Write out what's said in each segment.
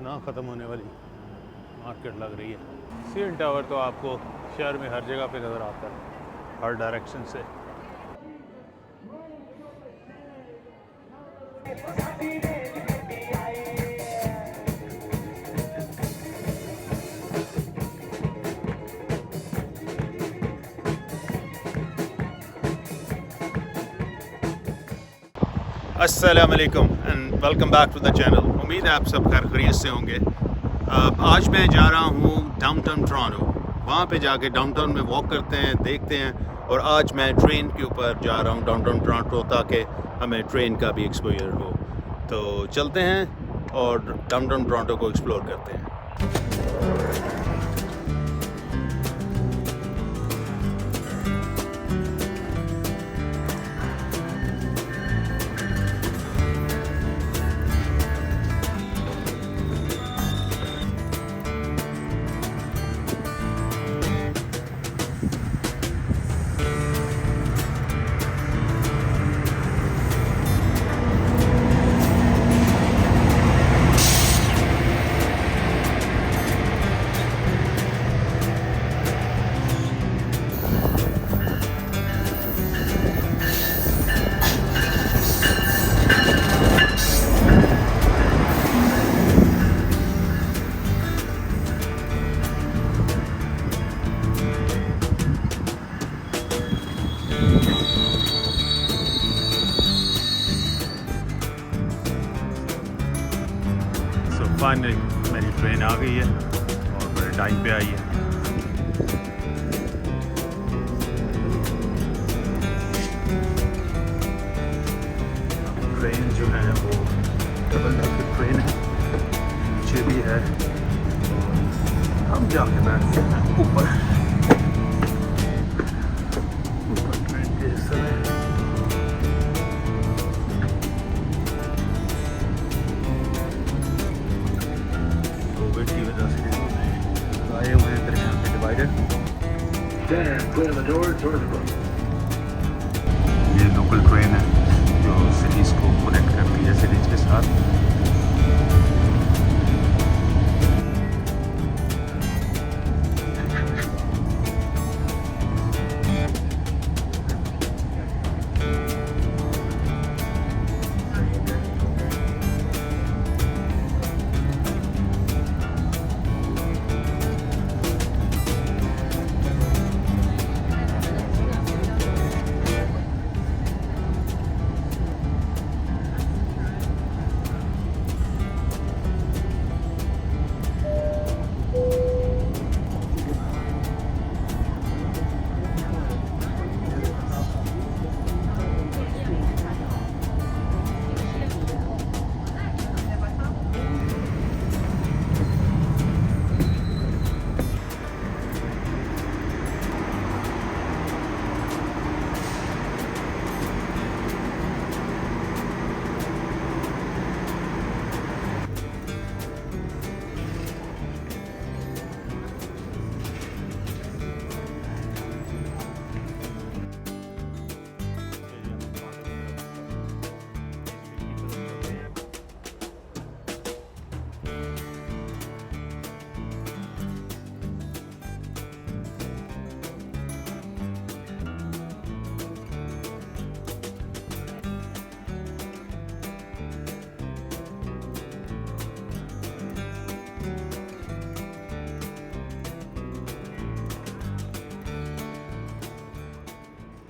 ना ख़त्म होने वाली मार्केट लग रही है। सीएन टावर तो आपको शहर में हर जगह पे नज़र आता है, हर डायरेक्शन से। अस्सलाम वालेकुम and welcome back to the channel. उम्मीद है आप सब खैर खैरियत से होंगे। आज मैं जा रहा हूँ डाउनटाउन टोरंटो। वहाँ पे जाके डाउनटाउन में वॉक करते हैं, देखते हैं। और आज मैं ट्रेन के ऊपर जा रहा हूँ डाउनटाउन टोरंटो, ताकि हमें ट्रेन का भी एक्सपोजर हो। तो चलते हैं और डाउनटाउन टोरंटो को एक्सप्लोर करते हैं। फाइनली मेरी ट्रेन आ गई है और बड़े टाइम पे आई है। ट्रेन जो है वो डबल डेकर ट्रेन है, नीचे भी है। हम जाके बैठते हैं ऊपर ट्रेन के हिस्से में। आए हुए हैं दरमियान में डिवाइडर। ये लोकल ट्रेन है जो सिटीज़ को कनेक्ट करती है सिटीज़ के साथ।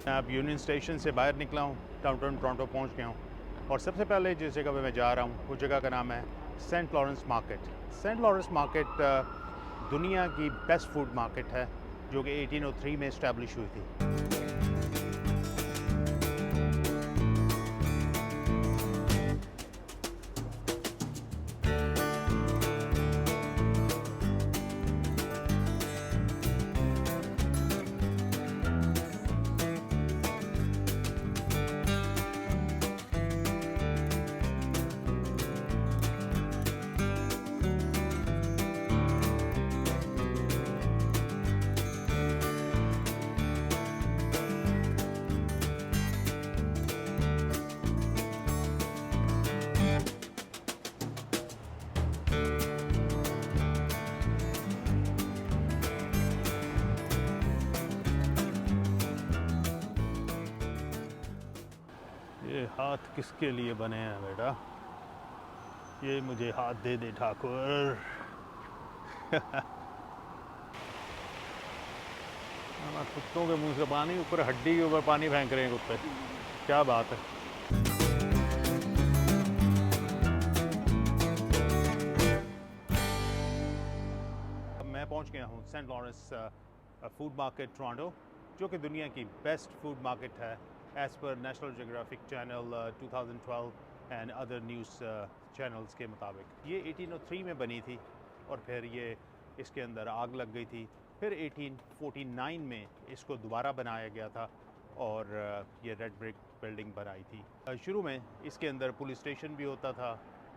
मैं अब यूनियन स्टेशन से बाहर निकला हूँ, डाउनटाउन टोरंटो पहुँच गया हूँ। और सबसे पहले जिस जगह पे मैं जा रहा हूँ उस जगह का नाम है Saint Lawrence market. Saint Lawrence market दुनिया की बेस्ट फूड मार्केट है, जो कि 1803 में इस्टेब्लिश हुई थी। हाथ किसके लिए बने हैं बेटा? ये मुझे हाथ दे दे ठाकुर। कुत्तों के मुंह से पानी, ऊपर हड्डी के ऊपर पानी फेंक रहे हैं कुत्ते। क्या बात है। मैं पहुंच गया हूं Saint Lawrence food market Toronto, जो कि दुनिया की बेस्ट फूड मार्केट है as per National Geographic channel 2012 and other news channels के मुताबिक। ये 1803 में बनी थी और फिर ये इसके अंदर आग लग गई थी। फिर 1849 में इसको दोबारा बनाया गया था और ये रेड ब्रिक बिल्डिंग बनाई थी। शुरू में इसके अंदर पुलिस स्टेशन भी होता था,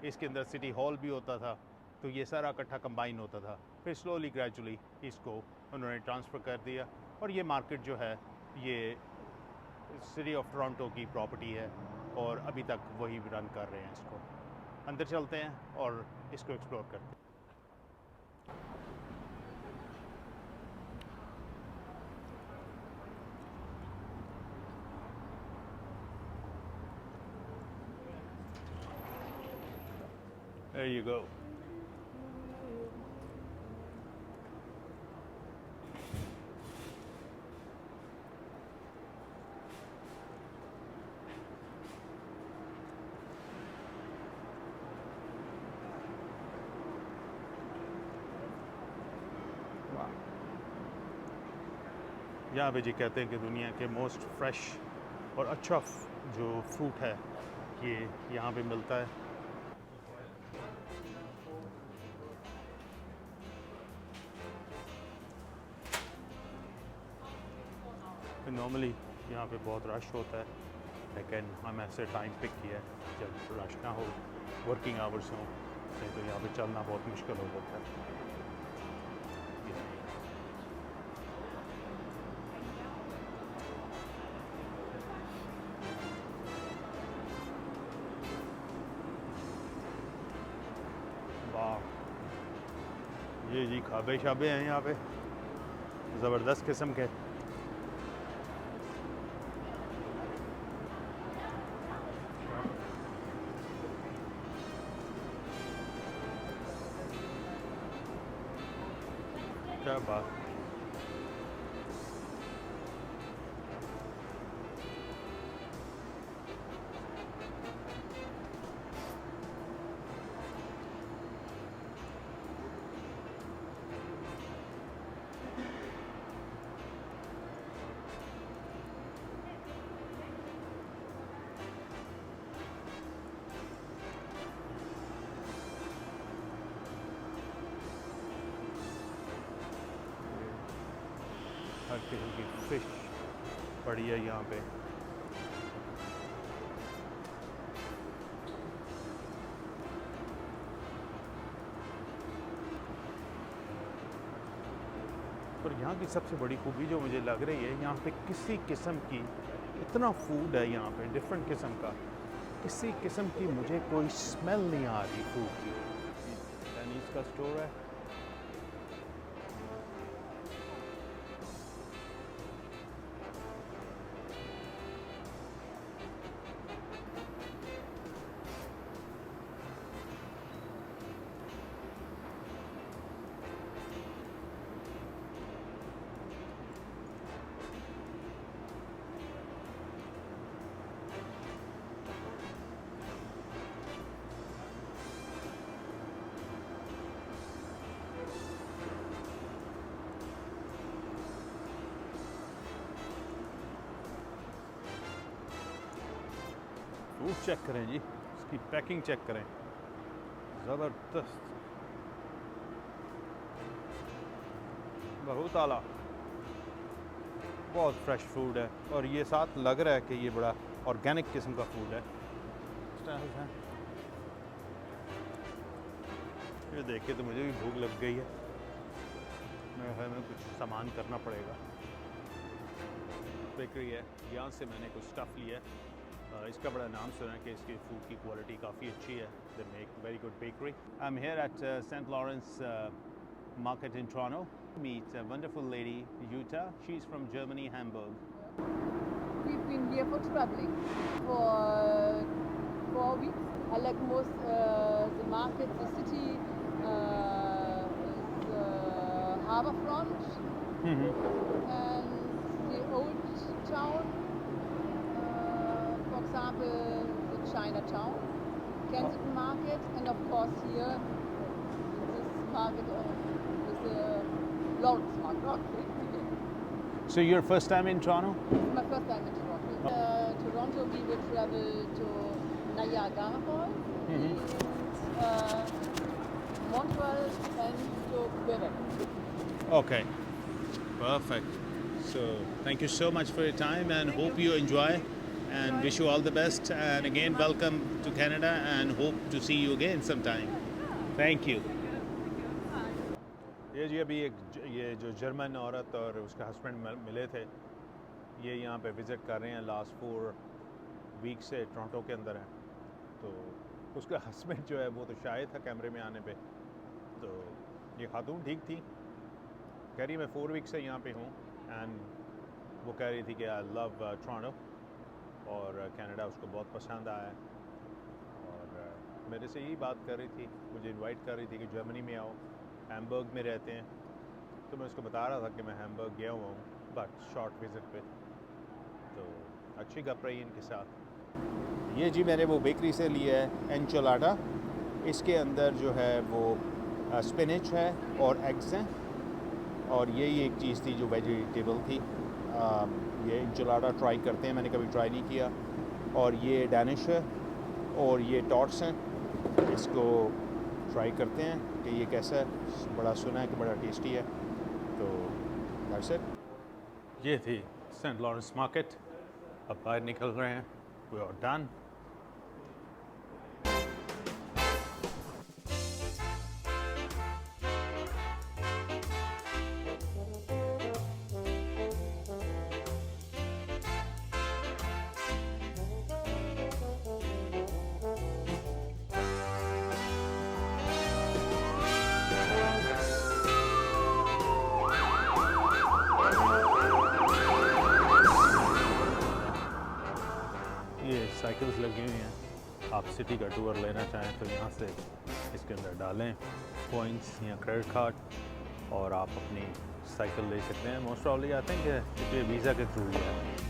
इसके अंदर सिटी हॉल भी होता था, तो ये सारा इकट्ठा कंबाइन होता था। फिर स्लोली ग्रेजुअली इसको उन्होंने ट्रांसफ़र कर दिया और ये मार्केट जो है ये सिटी ऑफ टोरंटो की प्रॉपर्टी है और अभी तक वही रन कर रहे हैं इसको। अंदर चलते हैं और इसको एक्सप्लोर करते हैं। There you go. यहाँ पे जी कहते हैं कि दुनिया के मोस्ट फ्रेश और अच्छा जो फ्रूट है ये यहाँ पे मिलता है। नॉर्मली यहाँ पे बहुत रश होता है, लेकिन हम ऐसे टाइम पिक किया है जब रश ना हो, वर्किंग आवर्स हों, नहीं तो यहाँ पे चलना बहुत मुश्किल हो जाता है। वाह, ये जी खाबे शाबे हैं यहाँ पे ज़बरदस्त किस्म के। क्या बात। हर किस्म की फ़िश पड़ी है यहाँ पे। और यहाँ की सबसे बड़ी खूबी जो मुझे लग रही है, यहाँ पे किसी किस्म की इतना फूड है यहाँ पे डिफरेंट किस्म का, किसी किस्म की मुझे कोई स्मेल नहीं आ रही फूड की। चाइनीज़ का स्टोर है। फ्रूट चेक करें जी, इसकी पैकिंग चेक करें, ज़बरदस्त, बहुत आला, बहुत फ्रेश फूड है और ये साथ लग रहा है कि ये बड़ा ऑर्गेनिक किस्म का फूड है। ये देख के तो मुझे भी भूख लग गई है, मेरे ख्याल में कुछ सामान करना पड़ेगा। बेकरी है, यहाँ से मैंने कुछ स्टफ़ लिया है। इसका बड़ा नाम सुना है कि इसकी फूड की क्वालिटी काफ़ी अच्छी है। They make very good bakery. I am here at Saint Lawrence market in Toronto. Meet a wonderful lady, Jutta. She's from Germany, Hamburg. We've been here for traveling for 4 weeks. I like most the market, the city, the harbourfront, and the old town. For example, the Chinatown, Kensington Market, and of course here this market is the Lawrence Market. So your first time in Toronto? It's my first time in Toronto. Toronto, we will travel to Niagara Falls, and Montreal, and to Quebec. Okay, perfect. So thank you so much for your time and hope you enjoy and wish you all the best. And again, welcome to Canada and hope to see you again sometime. Thank you. ये जी अभी ये जो German औरत और उसका husband मिले थे, ये यहाँ पे विज़िट कर रहे हैं। लास्ट 4 वीक से टोरंटो के अंदर हैं। तो उसका हस्बैंड जो है वो तो शायद था कैमरे में आने पे। तो ये खातून ठीक थी, कह रही मैं 4 वीक से यहाँ पे हूँ एंड वो कह रही थी कि आई लव टोरंटो और कनाडा उसको बहुत पसंद आया है। और मेरे से यही बात कर रही थी, मुझे इनवाइट कर रही थी कि जर्मनी में आओ, हैम्बर्ग में रहते हैं। तो मैं उसको बता रहा था कि मैं हैम्बर्ग गया हुआ हूँ बट शॉर्ट विज़िट पे। तो अच्छी गप रही इनके साथ। ये जी मैंने वो बेकरी से लिया है एनचोलाडा। इसके अंदर जो है वो स्पिनच है और एग्स हैं, और यही एक चीज़ थी जो वेजिटेबल थी। ये एनचोलाडा ट्राई करते हैं, मैंने कभी ट्राई नहीं किया। और ये डैनिश है और ये टॉट्स हैं, इसको ट्राई करते हैं कि ये कैसा है। बड़ा सुना है कि बड़ा टेस्टी है। तो दैट्स इट। ये थी सेंट लॉरेंस मार्केट। अब बाहर निकल रहे हैं, वी आर डन। साइकिल्स लगी हुई हैं, आप सिटी का टूर लेना चाहें तो यहाँ से इसके अंदर डालें पॉइंट्स या क्रेडिट कार्ड और आप अपनी साइकिल ले सकते हैं। मोस्ट प्रॉब्ली आई थिंक ये वीज़ा के थ्रू ही है।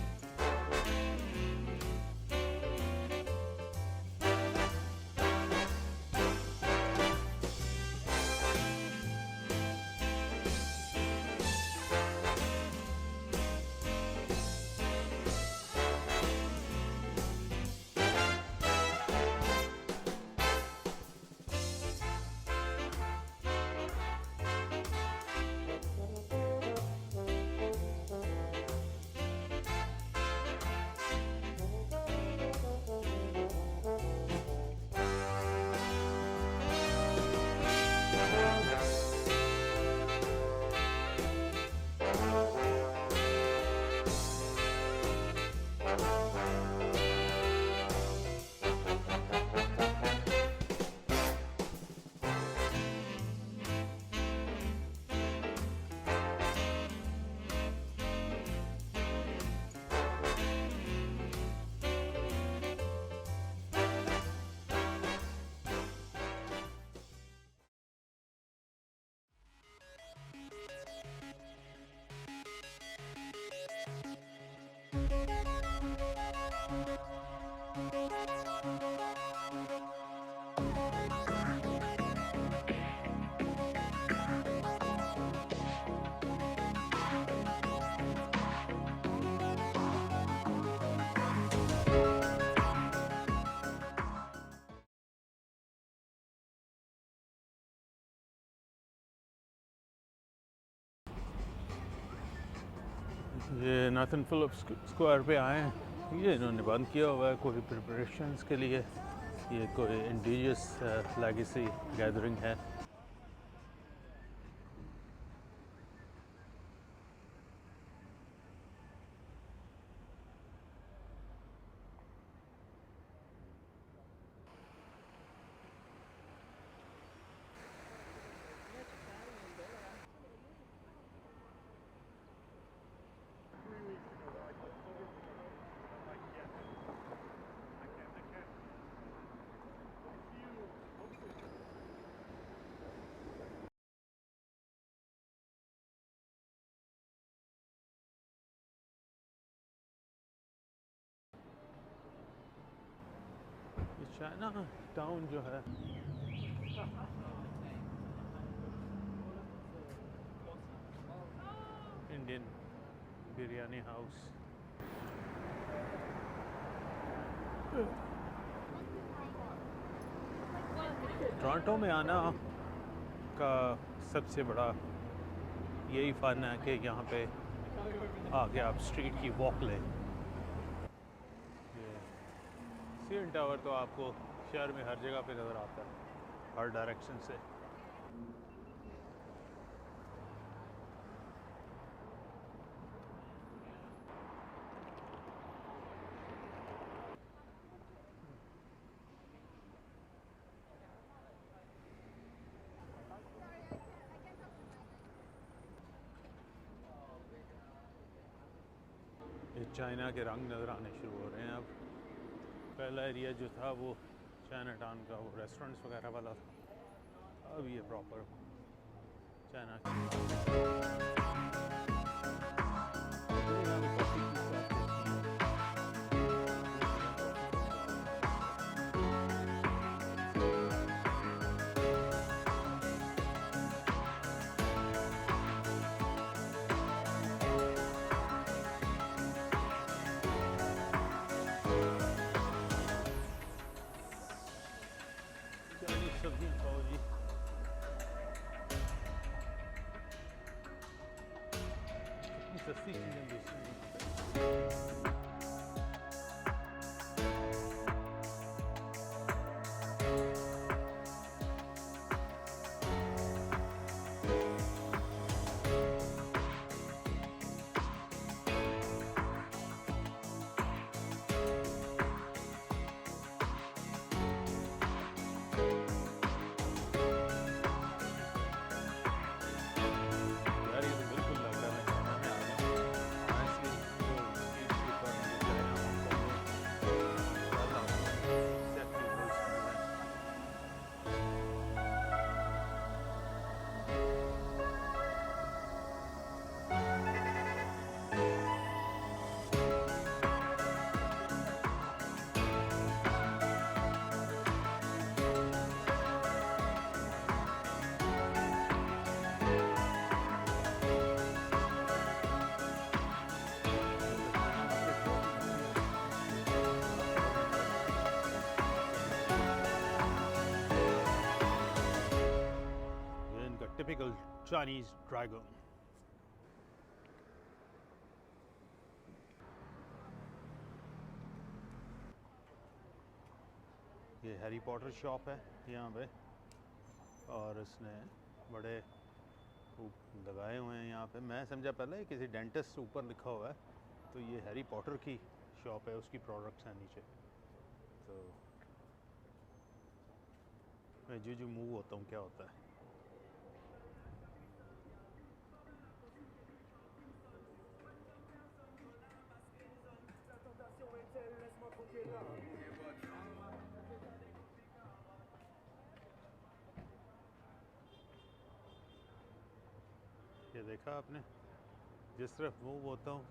ये नाथन फिलिप्स स्क्वायर पे आए हैं। ये इन्होंने बंद किया हुआ है कोई प्रिपरेशंस के लिए। ये कोई इंडिजियस लेगेसी गैदरिंग है। चाइना टाउन जो है इंडियन बिरयानी हाउस। टोरंटो में आना का सबसे बड़ा यही फ़न है कि यहाँ पे आके आप स्ट्रीट की वॉक लें। ये सीएन टावर तो आपको शहर में हर जगह पे नज़र आता है, हर डायरेक्शन से। ये चाइना के रंग नज़र आने शुरू हो रहे हैं अब। पहला एरिया जो था वो चाइना टाउन का वो रेस्टोरेंट्स वगैरह वाला था, अब ये प्रॉपर चाइना सब्जियाँ खाओ जी। कितनी सस्ती चीज़ें बेचती हैं। Typical Chinese dragon. ये हैरी पॉटर शॉप है यहाँ पे, और इसने बड़े लगाए हुए हैं यहाँ पे। मैं समझा पहले किसी डेंटिस्ट ऊपर लिखा हुआ है, तो ये हैरी पॉटर की शॉप है, उसकी प्रोडक्ट्स हैं नीचे। तो मैं जो मूव होता हूँ क्या होता है। ये देखा आपने, जिस तरफ मूव होता हूँ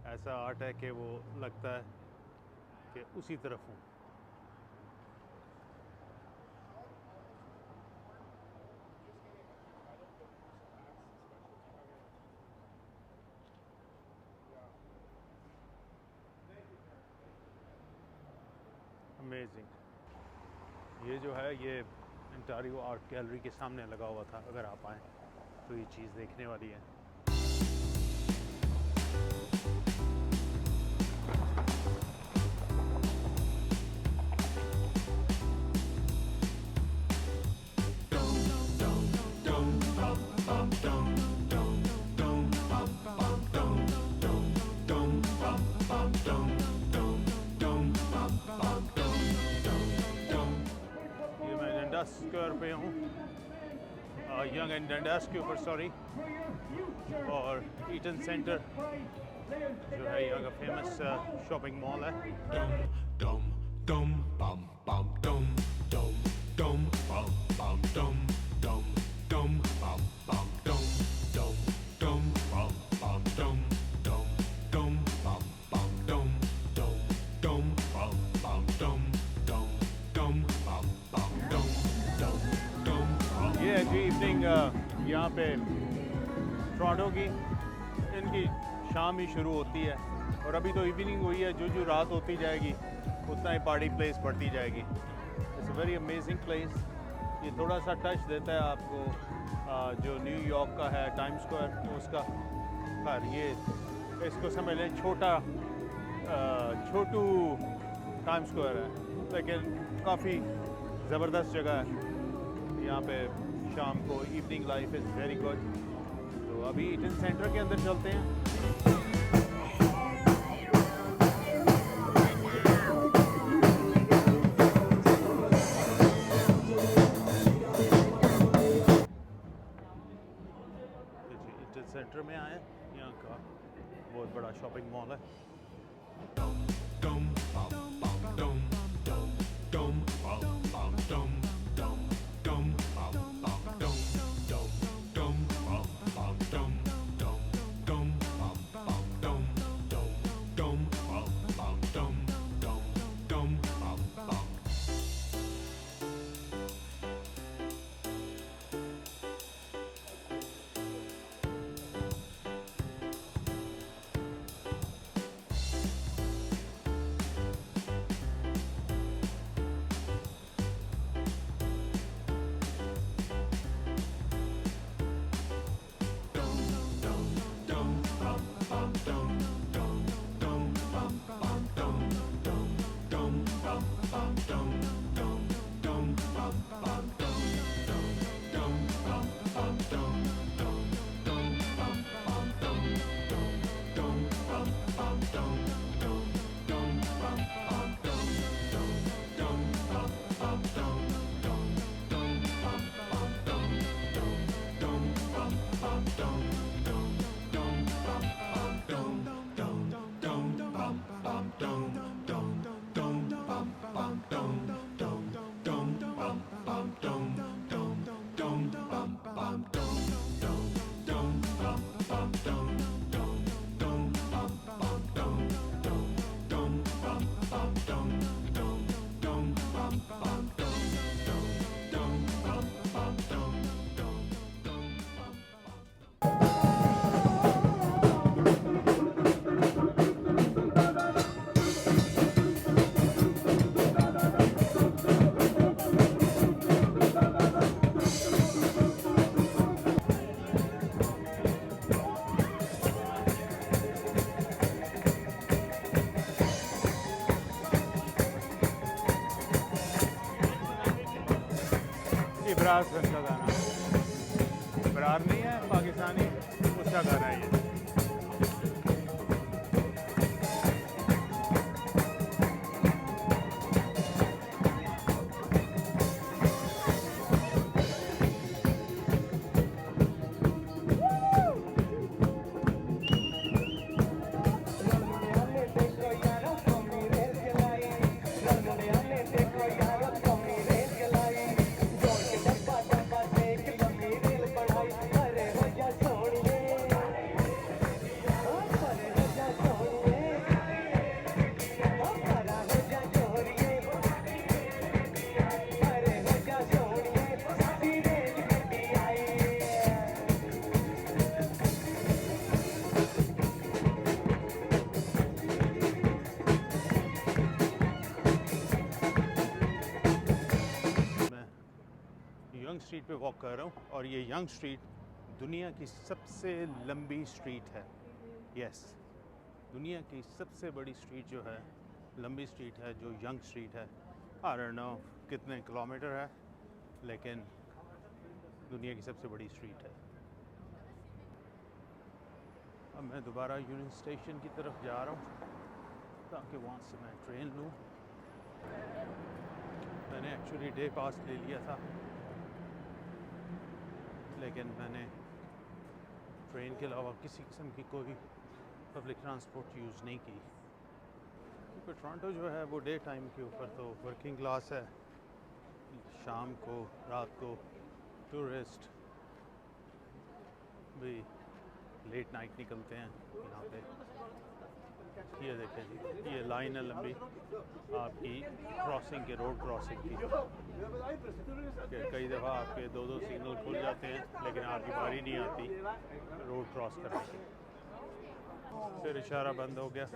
ऐसा आर्ट है कि वो लगता है कि उसी तरफ हूँ। अमेजिंग। ये जो है ये ओंटारियो आर्ट गैलरी के सामने लगा हुआ था, अगर आप आएँ तो ये चीज़ देखने वाली है। ये मैं डंडा स्क्वायर पे हूँ, यंग एंड डंडास के ऊपर, सॉरी। और ईटन सेंटर जो है यहाँ का फेमस शॉपिंग मॉल है। इवनिंग यहाँ पे टोरंटो की इनकी शाम ही शुरू होती है और अभी तो इवनिंग हुई है, जो रात होती जाएगी उतना ही पार्टी प्लेस बढ़ती जाएगी। It's a very amazing place. ये थोड़ा सा टच देता है आपको जो न्यूयॉर्क का है टाइम स्क्वायर उसका, पर ये इसको समझ लें छोटू टाइम स्क्वायर है, लेकिन काफ़ी ज़बरदस्त जगह है यहाँ पे। शाम को evening life is very good. तो अभी ईटन सेंटर के अंदर चलते हैं। ईटन सेंटर में आए, यहाँ का बहुत बड़ा शॉपिंग मॉल है। इब्रार खान का गाना, इब्रार नहीं है पाकिस्तानी, उसका गाना है ये। यंग स्ट्रीट पे वॉक कर रहा हूँ और ये यंग स्ट्रीट दुनिया की सबसे लंबी स्ट्रीट है। यस, दुनिया की सबसे बड़ी स्ट्रीट जो है, लंबी स्ट्रीट है, जो यंग स्ट्रीट है। आई डोंट नो कितने किलोमीटर है, लेकिन दुनिया की सबसे बड़ी स्ट्रीट है। अब मैं दोबारा यूनियन स्टेशन की तरफ जा रहा हूँ ताकि वहाँ से मैं ट्रेन लूँ। मैंने एक्चुअली डे पास ले लिया था, लेकिन मैंने ट्रेन के अलावा किसी किस्म की कोई पब्लिक ट्रांसपोर्ट यूज़ नहीं की, क्योंकि टोरंटो जो है वो डे टाइम के ऊपर तो वर्किंग क्लास है। शाम को, रात को टूरिस्ट भी लेट नाइट निकलते हैं यहाँ पे। ये देखें जी, ये लाइन है लंबी आपकी क्रॉसिंग के, रोड क्रॉसिंग की। कई दफ़ा आपके 2-2 सिग्नल खुल जाते हैं लेकिन आपकी बारी नहीं आती रोड क्रॉस करने की। फिर इशारा बंद हो गया।